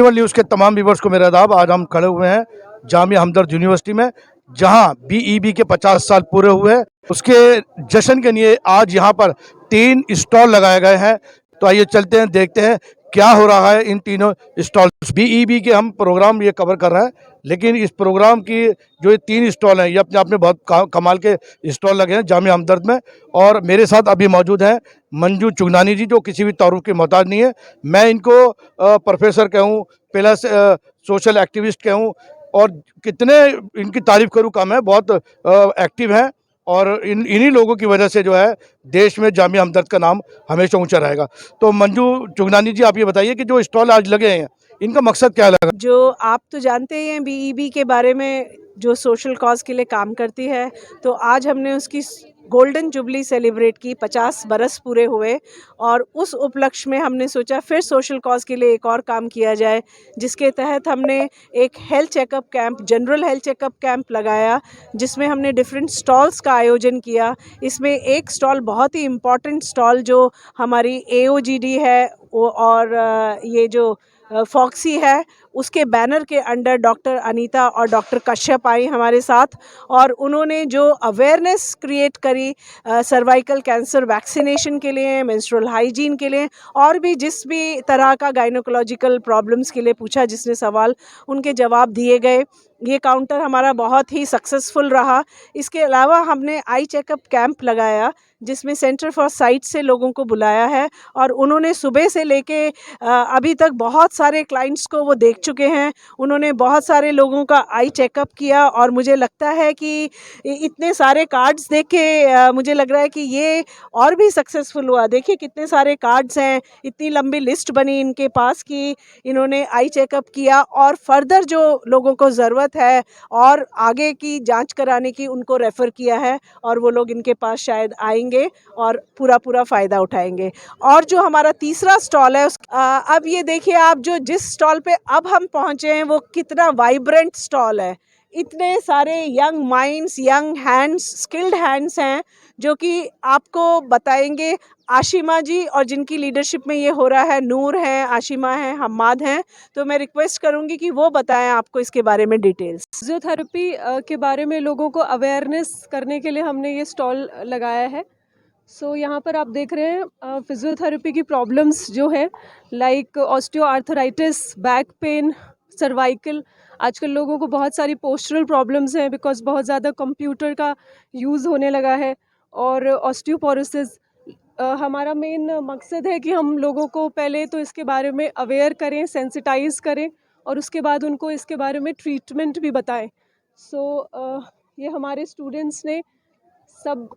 Global news के तमाम viewers को मेरा आदाब। आज हम खड़े हुए हैं जामिया हमदर्द यूनिवर्सिटी में, जहां बीईबी के 50 साल पूरे हुए। उसके जश्न के लिए आज यहां पर 3 स्टॉल लगाए गए हैं। तो आइए चलते हैं, देखते हैं क्या हो रहा है इन तीनों स्टॉल। बीईबी के हम प्रोग्राम ये कवर कर रहे हैं, लेकिन इस प्रोग्राम की जो ये 3 स्टॉल हैं, ये अपने आप में बहुत कमाल के स्टॉल लगे हैं जामिया हमदर्द में। और मेरे साथ अभी मौजूद हैं मंजू चुगनानी जी, जो किसी भी तारुफ के मोहताज नहीं है। मैं इनको प्रोफेसर कहूँ, प्लस सोशल एक्टिविस्ट कहूँ, और कितने इनकी तारीफ करूँ कम है। बहुत एक्टिव हैं, और इन्हीं लोगों की वजह से जो है देश में जामिया हमदर्द का नाम हमेशा ऊंचा रहेगा। तो मंजू चुगनानी जी, आप ये बताइए कि जो स्टॉल आज लगे हैं, इनका मकसद क्या लगा? जो आप तो जानते ही हैं बीईबी के बारे में, जो सोशल कॉज के लिए काम करती है। तो आज हमने उसकी गोल्डन जुबली सेलिब्रेट की, 50 बरस पूरे हुए, और उस उपलक्ष्य में हमने सोचा फिर सोशल कॉज के लिए एक और काम किया जाए, जिसके तहत हमने एक health checkup camp, general health checkup camp लगाया, जिसमें हमने डिफरेंट स्टॉल्स का आयोजन किया। इसमें एक स्टॉल, बहुत ही इम्पॉर्टेंट स्टॉल, जो हमारी एओजीडी है और ये जो फॉक्सी है, उसके बैनर के अंडर डॉक्टर अनीता और डॉक्टर कश्यप आई हमारे साथ, और उन्होंने जो अवेयरनेस क्रिएट करी सर्वाइकल कैंसर वैक्सीनेशन के लिए, मेंस्ट्रुअल हाइजीन के लिए, और भी जिस भी तरह का गायनोकोलॉजिकल प्रॉब्लम्स के लिए पूछा जिसने सवाल, उनके जवाब दिए गए। ये काउंटर हमारा बहुत ही सक्सेसफुल रहा। इसके अलावा हमने आई चेकअप कैंप लगाया, जिसमें सेंटर फॉर साइट से लोगों को बुलाया है, और उन्होंने सुबह से लेके अभी तक बहुत सारे क्लाइंट्स को वो देख चुके हैं। उन्होंने बहुत सारे लोगों का आई चेकअप किया, और मुझे लगता है कि इतने सारे कार्ड्स देख के मुझे लग रहा है कि ये और भी सक्सेसफुल हुआ। देखिए कितने सारे कार्ड्स हैं, इतनी लंबी लिस्ट बनी इनके पास कि इन्होंने आई चेकअप किया, और फर्दर जो लोगों को ज़रूरत है और आगे की जांच कराने की, उनको रेफ़र किया है, और वो लोग इनके पास शायद आएंगे और पूरा फ़ायदा उठाएंगे। और जो हमारा तीसरा स्टॉल है अब ये देखिए आप, जो जिस स्टॉल पे अब हम पहुँचे हैं, वो कितना वाइब्रेंट स्टॉल है। इतने सारे young minds, young hands, skilled hands हैं, जो कि आपको बताएंगे। आशिमा जी, और जिनकी लीडरशिप में ये हो रहा है, नूर हैं, आशिमा हैं, हम्माद हैं। तो मैं रिक्वेस्ट करूंगी कि वो बताएं आपको इसके बारे में डिटेल्स। फिजियोथेरेपी के बारे में लोगों को अवेयरनेस करने के लिए हमने ये स्टॉल लगाया है। यहाँ पर आप देख रहे हैं फिजियोथेरेपी की प्रॉब्लम्स जो है, like osteoarthritis, back pain, cervical. आजकल लोगों को बहुत सारी पोस्चरल प्रॉब्लम्स हैं, बिकॉज बहुत ज़्यादा कंप्यूटर का यूज़ होने लगा है, और ऑस्टियोपोरोसिस। हमारा मेन मकसद है कि हम लोगों को पहले तो इसके बारे में अवेयर करें, सेंसिटाइज़ करें, और उसके बाद उनको इसके बारे में ट्रीटमेंट भी बताएं। ये हमारे स्टूडेंट्स ने सब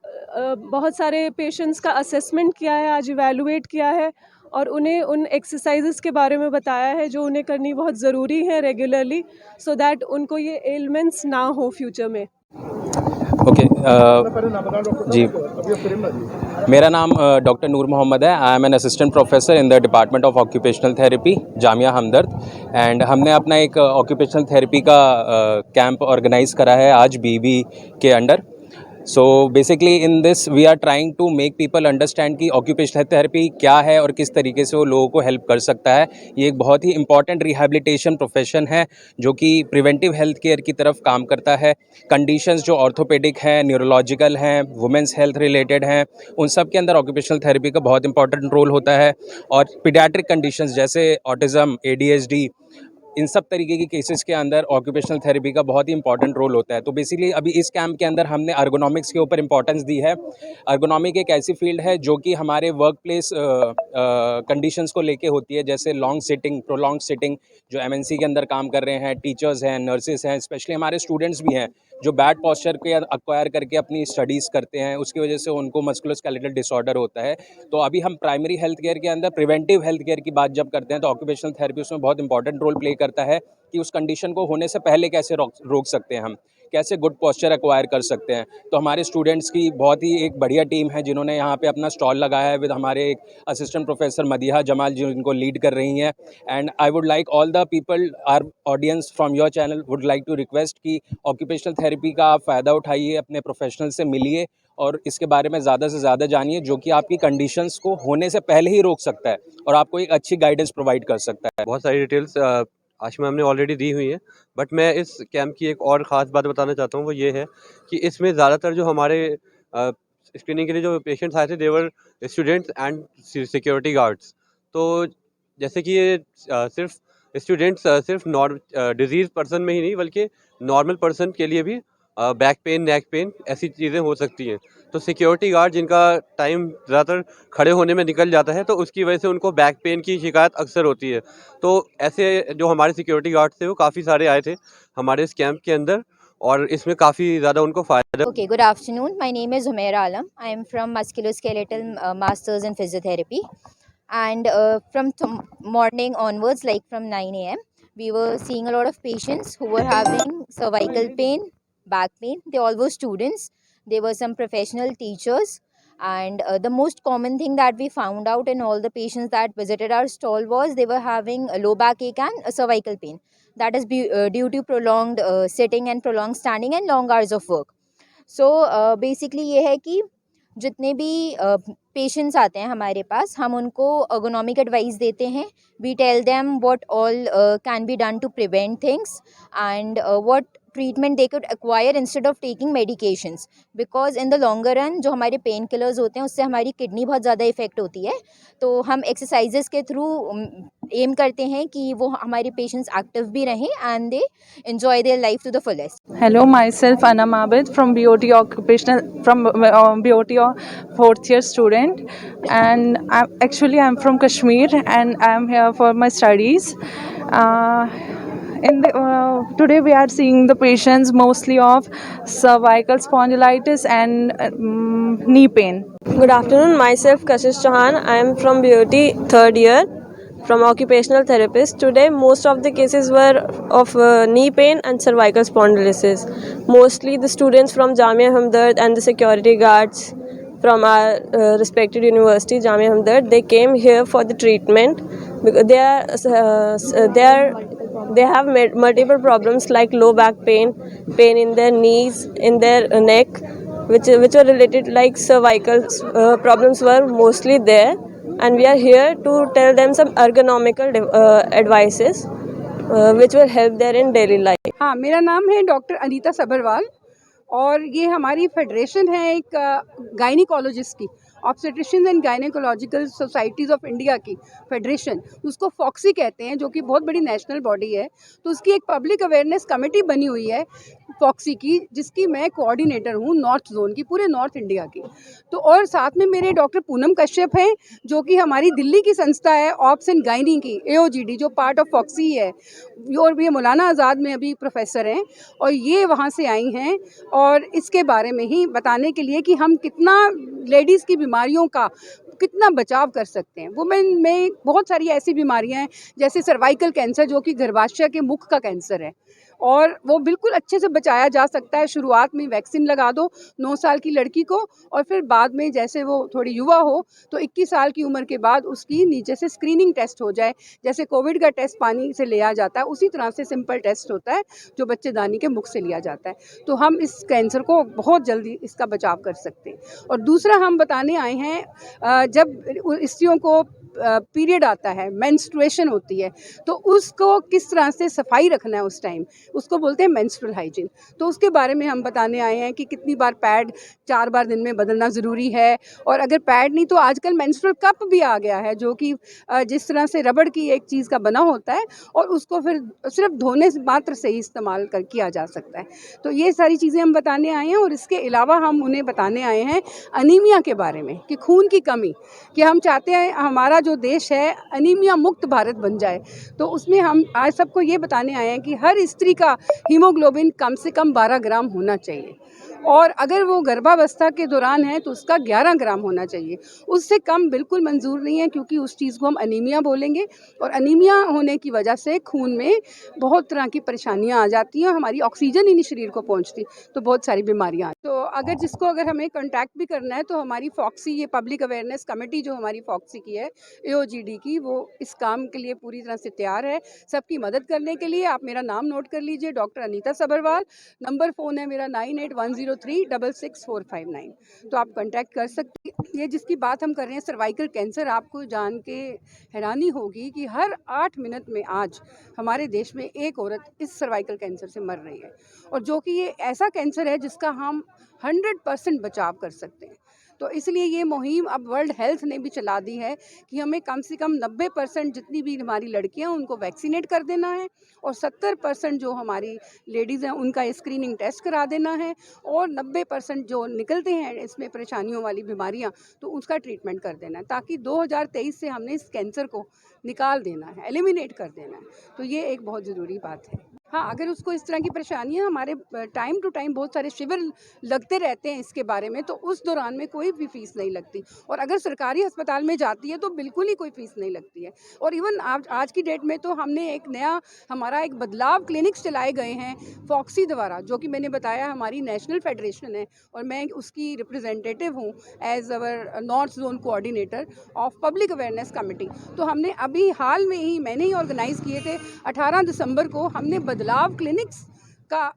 बहुत सारे पेशेंट्स का असेसमेंट किया है, आज इवैल्यूएट किया है, और उन्हें उन एक्सरसाइजेस के बारे में बताया है जो उन्हें करनी बहुत ज़रूरी है रेगुलरली, सो दैट उनको ये एलिमेंट्स ना हो फ्यूचर में। ओके जी, मेरा नाम डॉक्टर नूर मोहम्मद है। I am an assistant professor in the department of occupational therapy, Jamia Hamdard. And हमने अपना एक ऑक्यूपेशनल थेरेपी का कैंप ऑर्गेनाइज़ करा है आज बीबी के under. So basically in this we are trying to make people understand कि ऑक्यूपेशनल थेरेपी क्या है और किस तरीके से वो लोगों को हेल्प कर सकता है। ये एक बहुत ही इंपॉर्टेंट रिहैबिलिटेशन प्रोफेशन है, जो कि प्रिवेंटिव हेल्थ केयर की तरफ काम करता है। कंडीशंस जो ऑर्थोपेडिक हैं, न्यूरोलॉजिकल हैं, वुमेंस हेल्थ रिलेटेड हैं, उन सब के अंदर ऑक्यूपेशनल थेरेपी का बहुत इंपॉर्टेंट रोल होता है। और पीडियाट्रिक कंडीशंस जैसे ऑटिज़म, ADHD, इन सब तरीके की केसेस के अंदर ऑक्यूपेशनल थेरेपी का बहुत ही इंपॉर्टेंट रोल होता है। तो बेसिकली अभी इस कैंप के अंदर हमने अर्गोनॉमिक्स के ऊपर इंपॉर्टेंस दी है। अर्गोनॉमिक एक ऐसी फील्ड है जो कि हमारे वर्क प्लेस कंडीशंस को लेके होती है, जैसे लॉन्ग सिटिंग, प्रोलॉन्ग सिटिंग, जो MNC के अंदर काम कर रहे हैं, टीचर्स हैं, नर्सेस हैं, स्पेशली हमारे स्टूडेंट्स भी हैं, जो बैड पॉस्चर के अक्वायर करके अपनी स्टडीज़ करते हैं, उसकी वजह से उनको मस्कुलोस्केलेटल डिसऑर्डर होता है। तो अभी हम प्राइमरी हेल्थ केयर के अंदर प्रिवेंटिव हेल्थ केयर की बात जब करते हैं, तो ऑक्यूपेशनल थेरेपी उसमें बहुत इंपॉर्टेंट रोल प्ले करता है कि उस कंडीशन को होने से पहले कैसे रोक सकते हैं हम, कैसे गुड पोस्चर एक्वायर कर सकते हैं। तो हमारे स्टूडेंट्स की बहुत ही एक बढ़िया टीम है, जिन्होंने यहाँ पे अपना स्टॉल लगाया है विद हमारे एक असिस्टेंट प्रोफेसर मदीहा जमाल, जो इनको लीड कर रही हैं। And I would like all the people, or audience from your channel would like to request कि ऑक्यूपेशनल थेरेपी का आप फ़ायदा उठाइए, अपने प्रोफेशनल से मिलिए और इसके बारे में ज़्यादा से ज़्यादा जानिए, जो कि आपकी कंडीशंस को होने से पहले ही रोक सकता है और आपको एक अच्छी गाइडेंस प्रोवाइड कर सकता है। बहुत सारी डिटेल्स आशमा मैम ने ऑलरेडी दी हुई हैं, बट मैं इस कैंप की एक और ख़ास बात बताना चाहता हूँ, वो ये है कि इसमें ज़्यादातर जो हमारे स्क्रीनिंग के लिए जो पेशेंट्स आए थे, देवर स्टूडेंट्स एंड सिक्योरिटी गार्ड्स। तो जैसे कि ये सिर्फ स्टूडेंट्स सिर्फ डिजीज़ पर्सन में ही नहीं, बल्कि नॉर्मल पर्सन के लिए भी बैक पेन, नेक पेन ऐसी चीज़ें हो सकती हैं। तो सिक्योरिटी गार्ड जिनका टाइम ज़्यादातर खड़े होने में निकल जाता है, तो उसकी वजह से उनको बैक पेन की शिकायत अक्सर होती है। तो ऐसे जो हमारे सिक्योरिटी गार्ड थे, वो काफ़ी सारे आए थे हमारे इस कैंप के अंदर, और इसमें काफ़ी ज़्यादा उनको फ़ायदा। Okay, good afternoon. My name is Humaira Alam. I am from Musculoskeletal Masters in Physiotherapy. And from morning onwards, like from 9 a.m., we were seeing a lot of patients who were having cervical pain, back pain. They all were students. There were some professional teachers. And the most common thing that we found out in all the patients that visited our stall was they were having a low backache and a cervical pain. That is due to prolonged sitting and prolonged standing and long hours of work. So basically ये है कि जितने भी patients आते हैं हमारे पास, हम उनको ergonomic एडवाइस देते हैं. We tell them what all can be done to prevent things and what treatment they could acquire instead of taking medications, because in the longer run जो हमारे पेन किलर्स होते हैं उससे हमारी किडनी बहुत ज़्यादा इफेक्ट होती है. तो हम एक्सरसाइजेस के थ्रू एम करते हैं कि वो हमारे पेशेंट्स एक्टिव भी रहें and they enjoy their life to the fullest. Hello, myself Anam Abid from BOT occupational from BOT fourth year student, and I'm from Kashmir and I'm here for my studies. Today we are seeing the patients mostly of cervical spondylitis and knee pain. Good afternoon, myself Kashish Chauhan. I am from BOT third year from occupational therapist. Today most of the cases were of knee pain and cervical spondylosis. Mostly the students from Jamia Hamdard and the security guards from our respected university Jamia Hamdard, they came here for the treatment because they have multiple problems like low back pain, pain in their knees, in their neck, which were related, like cervical problems were mostly there, and we are here to tell them some ergonomical advices which will help them in daily life. हाँ, मेरा नाम है doctor Anita Sabharwal और ये हमारी federation है एक gynaecologist की, obstetrician and gynaecological societies of India की फेडरेशन, उसको फॉक्सी कहते हैं, जो कि बहुत बड़ी नेशनल बॉडी है. तो उसकी एक पब्लिक अवेयरनेस कमेटी बनी हुई है फॉक्सी की, जिसकी मैं कोऑर्डिनेटर हूँ नॉर्थ जोन की, पूरे नॉर्थ इंडिया की. तो और साथ में मेरे डॉक्टर पूनम कश्यप हैं, जो कि हमारी दिल्ली की संस्था है ऑप्स एंड गायनी की, AOGD, जो पार्ट ऑफ फॉक्सी है, और ये मौलाना आज़ाद में अभी प्रोफेसर हैं, और ये वहाँ से आई हैं और इसके बारे में ही बताने के लिए कि हम कितना लेडीज़ की बीमारियों का कितना बचाव कर सकते हैं. वुमेन में बहुत सारी ऐसी बीमारियां हैं, जैसे सर्वाइकल कैंसर, जो कि गर्भाशय के मुख का कैंसर है, और वो बिल्कुल अच्छे से बचाया जा सकता है. शुरुआत में वैक्सीन लगा दो 9 साल की लड़की को, और फिर बाद में जैसे वो थोड़ी युवा हो तो 21 साल की उम्र के बाद उसकी नीचे से स्क्रीनिंग टेस्ट हो जाए. जैसे कोविड का टेस्ट पानी से लिया जाता है, उसी तरह से सिंपल टेस्ट होता है जो बच्चेदानी के मुख से लिया जाता है. तो हम इस कैंसर को बहुत जल्दी इसका बचाव कर सकते हैं. और दूसरा हम बताने आए हैं, जब स्त्रियों को पीरियड आता है, मेंस्ट्रुएशन होती है, तो उसको किस तरह से सफाई रखना है उस टाइम, उसको बोलते हैं मेंस्ट्रुअल हाइजीन. तो उसके बारे में हम बताने आए हैं कि कितनी बार पैड 4 बार दिन में बदलना ज़रूरी है, और अगर पैड नहीं तो आजकल मेंस्ट्रुअल कप भी आ गया है, जो कि जिस तरह से रबड़ की एक चीज़ का बना होता है, और उसको फिर सिर्फ धोने मात्र से ही इस्तेमाल किया जा सकता है. तो ये सारी चीज़ें हम बताने आए हैं. और इसके अलावा हम उन्हें बताने आए हैं अनीमिया के बारे में, कि खून की कमी, कि हम चाहते हैं हमारा जो देश है अनीमिया मुक्त भारत बन जाए. तो उसमें हम आज सबको ये बताने आए हैं कि हर स्त्री का हीमोग्लोबिन कम से कम 12 ग्राम होना चाहिए, और अगर वो गर्भावस्था के दौरान है तो उसका 11 ग्राम होना चाहिए. उससे कम बिल्कुल मंजूर नहीं है, क्योंकि उस चीज़ को हम अनीमिया बोलेंगे, और अनीमिया होने की वजह से खून में बहुत तरह की परेशानियां आ जाती हैं, हमारी ऑक्सीजन ही नहीं शरीर को पहुंचती, तो बहुत सारी बीमारियां. तो अगर हमें कॉन्टैक्ट भी करना है तो हमारी फॉक्सी, ये पब्लिक अवेयरनेस कमेटी जो हमारी फॉक्सी की है, AOGD की, वो इस काम के लिए पूरी तरह से तैयार है सबकी मदद करने के लिए. आप मेरा नाम नोट कर लीजिए, doctor Anita Sabharwal. Number phone है मेरा 9810 90366459। तो आप कॉन्टैक्ट कर सकते हैं। ये जिसकी बात हम कर रहे हैं सर्वाइकल कैंसर, आपको जान के हैरानी होगी कि हर 8 मिनट में आज हमारे देश में एक औरत इस सर्वाइकल कैंसर से मर रही है, और जो कि ये ऐसा कैंसर है जिसका हम 100% बचाव कर सकते हैं। तो इसलिए ये मुहिम अब वर्ल्ड हेल्थ ने भी चला दी है कि हमें कम से कम 90% जितनी भी हमारी लड़कियां उनको वैक्सीनेट कर देना है, और 70% जो हमारी लेडीज़ हैं उनका स्क्रीनिंग टेस्ट करा देना है, और 90% जो निकलते हैं इसमें परेशानियों वाली बीमारियां तो उसका ट्रीटमेंट कर देना है, ताकि 2023 से हमने इस कैंसर को निकाल देना है, एलिमिनेट कर देना है। तो ये एक बहुत ज़रूरी बात है। हाँ, अगर उसको इस तरह की परेशानियाँ, हमारे टाइम टू टाइम बहुत सारे शिविर लगते रहते हैं इसके बारे में, तो उस दौरान में कोई भी फ़ीस नहीं लगती, और अगर सरकारी अस्पताल में जाती है तो बिल्कुल ही कोई फ़ीस नहीं लगती है। और इवन आज की डेट में तो हमने एक नया हमारा एक बदलाव क्लिनिक्स चलाए गए हैं फॉक्सी द्वारा, जो कि मैंने बताया हमारी नेशनल फेडरेशन है, और मैं उसकी रिप्रेजेंटेटिव हूँ as our north zone coordinator of public awareness committee. तो हमने अभी हाल में ही मैंने ही ऑर्गेनाइज़ किए थे, 18 दिसंबर को हमने बदलाव क्लिनिक्स का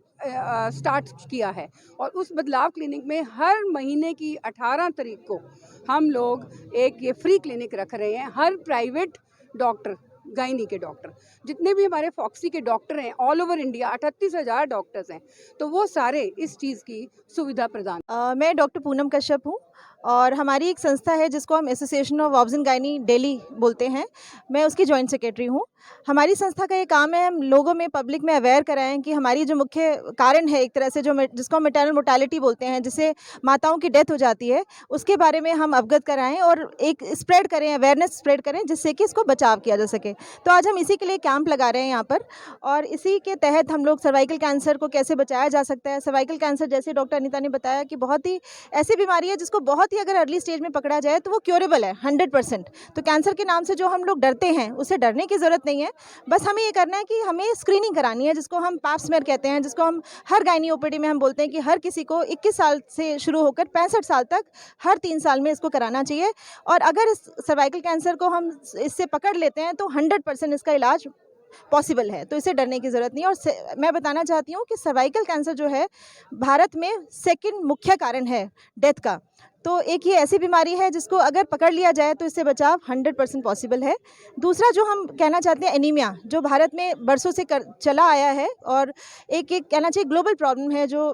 स्टार्ट किया है, और उस बदलाव क्लिनिक में हर महीने की 18 तारीख को हम लोग एक ये फ्री क्लिनिक रख रहे हैं। हर प्राइवेट डॉक्टर, गायनी के डॉक्टर, जितने भी हमारे फॉक्सी के डॉक्टर हैं ऑल ओवर इंडिया, 38,000 डॉक्टर्स हैं, तो वो सारे इस चीज़ की सुविधा प्रदान। मैं डॉक्टर पूनम कश्यप हूँ, और हमारी एक संस्था है जिसको हम association of obs and gynae Delhi बोलते हैं। मैं उसकी जॉइंट सेक्रेटरी हूँ। हमारी संस्था का ये काम है, हम लोगों में, पब्लिक में अवेयर कराएं कि हमारी जो मुख्य कारण है एक तरह से, जो जिसको मैटरनल मोर्टालिटी बोलते हैं, जिससे माताओं की डेथ हो जाती है, उसके बारे में हम अवगत कराएं और एक स्प्रेड करें, अवेयरनेस स्प्रेड करें, जिससे कि इसको बचाव किया जा सके। तो आज हम इसी के लिए कैंप लगा रहे हैं यहाँ पर, और इसी के तहत हम लोग सर्वाइकल कैंसर को कैसे बचाया जा सकता है। सर्वाइकल कैंसर, जैसे डॉक्टर अनीता ने बताया, कि बहुत ही ऐसी बीमारी है जिसको बहुत ही अगर अर्ली स्टेज में पकड़ा जाए तो वो क्योरेबल है 100%। तो कैंसर के नाम से जो हम लोग डरते हैं, उससे डरने की ज़रूरत नहीं है। बस हमें ये करना है कि हमें स्क्रीनिंग करानी है, जिसको हम पैप स्मेयर कहते हैं, जिसको हम हर गायनी ओपीडी में हम बोलते हैं कि हर किसी को 21 साल से शुरू होकर 65 साल तक हर 3 साल में इसको कराना चाहिए। और अगर इस सर्वाइकल कैंसर को हम इससे पकड़ लेते हैं तो 100% इसका इलाज पॉसिबल है, तो इसे डरने की ज़रूरत नहीं। और मैं बताना चाहती हूँ कि सर्वाइकल कैंसर जो है भारत में सेकंड मुख्य कारण है डेथ का। तो एक ये ऐसी बीमारी है जिसको अगर पकड़ लिया जाए तो इससे बचाव 100% पॉसिबल है। दूसरा जो हम कहना चाहते हैं, एनीमिया, जो भारत में बरसों से चला आया है, और एक कहना चाहिए ग्लोबल प्रॉब्लम है, जो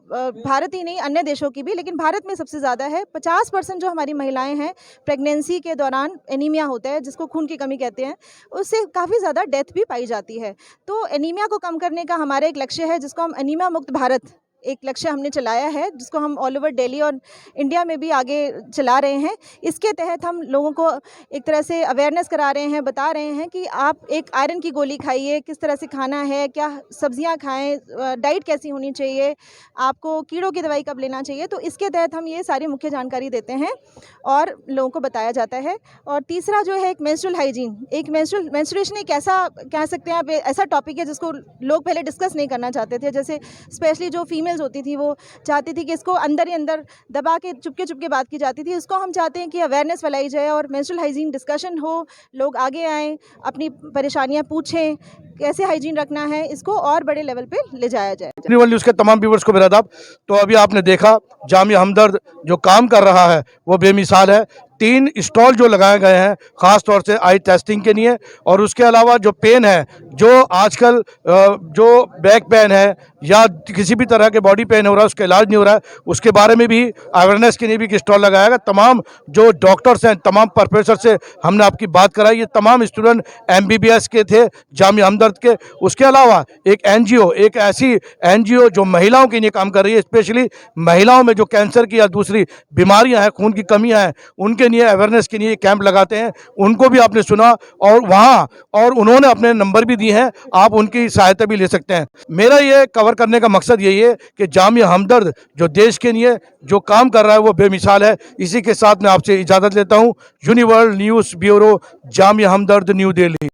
भारत ही नहीं अन्य देशों की भी, लेकिन भारत में सबसे ज़्यादा है। 50% जो हमारी महिलाएं हैं, प्रेगनेंसी के दौरान एनीमिया होता है, जिसको खून की कमी कहते हैं, उससे काफ़ी ज़्यादा डेथ भी पाई जाती है। तो एनीमिया को कम करने का हमारा एक लक्ष्य है, जिसको हम एनीमिया मुक्त भारत एक लक्ष्य हमने चलाया है, जिसको हम ऑल ओवर दिल्ली और इंडिया में भी आगे चला रहे हैं। इसके तहत हम लोगों को एक तरह से अवेयरनेस करा रहे हैं, बता रहे हैं कि आप एक आयरन की गोली खाइए, किस तरह से खाना है, क्या सब्जियां खाएं, डाइट कैसी होनी चाहिए, आपको कीड़ों की दवाई कब लेना चाहिए। तो इसके तहत हम ये सारी मुख्य जानकारी देते हैं और लोगों को बताया जाता है। और तीसरा जो है एक मेंस्ट्रुअल हाइजीन, एक मेंस्ट्रुएशन एक ऐसा कह सकते हैं आप, ऐसा टॉपिक है जिसको लोग पहले डिस्कस नहीं करना चाहते थे। जैसे स्पेशली जो फीमेल्स होती थी, वो चाहती थी कि इसको अंदर ही अंदर दबा के चुपके बात की जाती थी। उसको हम चाहते हैं कि अवेयरनेस फैलाई जाए और मेंस्ट्रुअल हाइजीन डिस्कशन हो, लोग आगे आएँ, अपनी परेशानियाँ पूछें, कैसे हाइजीन रखना है, इसको और बड़े लेवल पे ले जाया जाए। न्यूज़ के तमाम व्यूअर्स को मेरा आदाब। तो अभी आपने देखा जामिया हमदर्द जो काम कर रहा है वो बेमिसाल है। 3 स्टॉल जो लगाए गए हैं ख़ास तौर से आई टेस्टिंग के लिए, और उसके अलावा जो पेन है, जो आजकल जो बैक पेन है या किसी भी तरह के बॉडी पेन हो रहा है, उसका इलाज नहीं हो रहा है, उसके बारे में भी अवेयरनेस के लिए भी स्टॉल लगाया गया। तमाम जो डॉक्टर्स हैं, तमाम प्रोफेसर से हमने आपकी बात कराई। ये तमाम स्टूडेंट MBBS के थे जामिया हमदर्द के। उसके अलावा एक NGO, एक ऐसी NGO जो महिलाओं के लिए काम कर रही है, स्पेशली महिलाओं में जो कैंसर की या दूसरी बीमारियां हैं, खून की कमियां हैं, उनके लिए अवेयरनेस के लिए कैंप लगाते हैं। उनको भी आपने सुना और उन्होंने अपने नंबर भी दिए हैं, आप उनकी सहायता भी ले सकते हैं। मेरा ये कवर करने का मकसद यही है कि जामिया हमदर्द जो देश के लिए जो काम कर रहा है वो बेमिसाल है। इसी के साथ मैं आपसे इजाज़त लेता हूँ। यूनिवर्सल न्यूज़ ब्यूरो, जामिया हमदर्द, न्यू दिल्ली।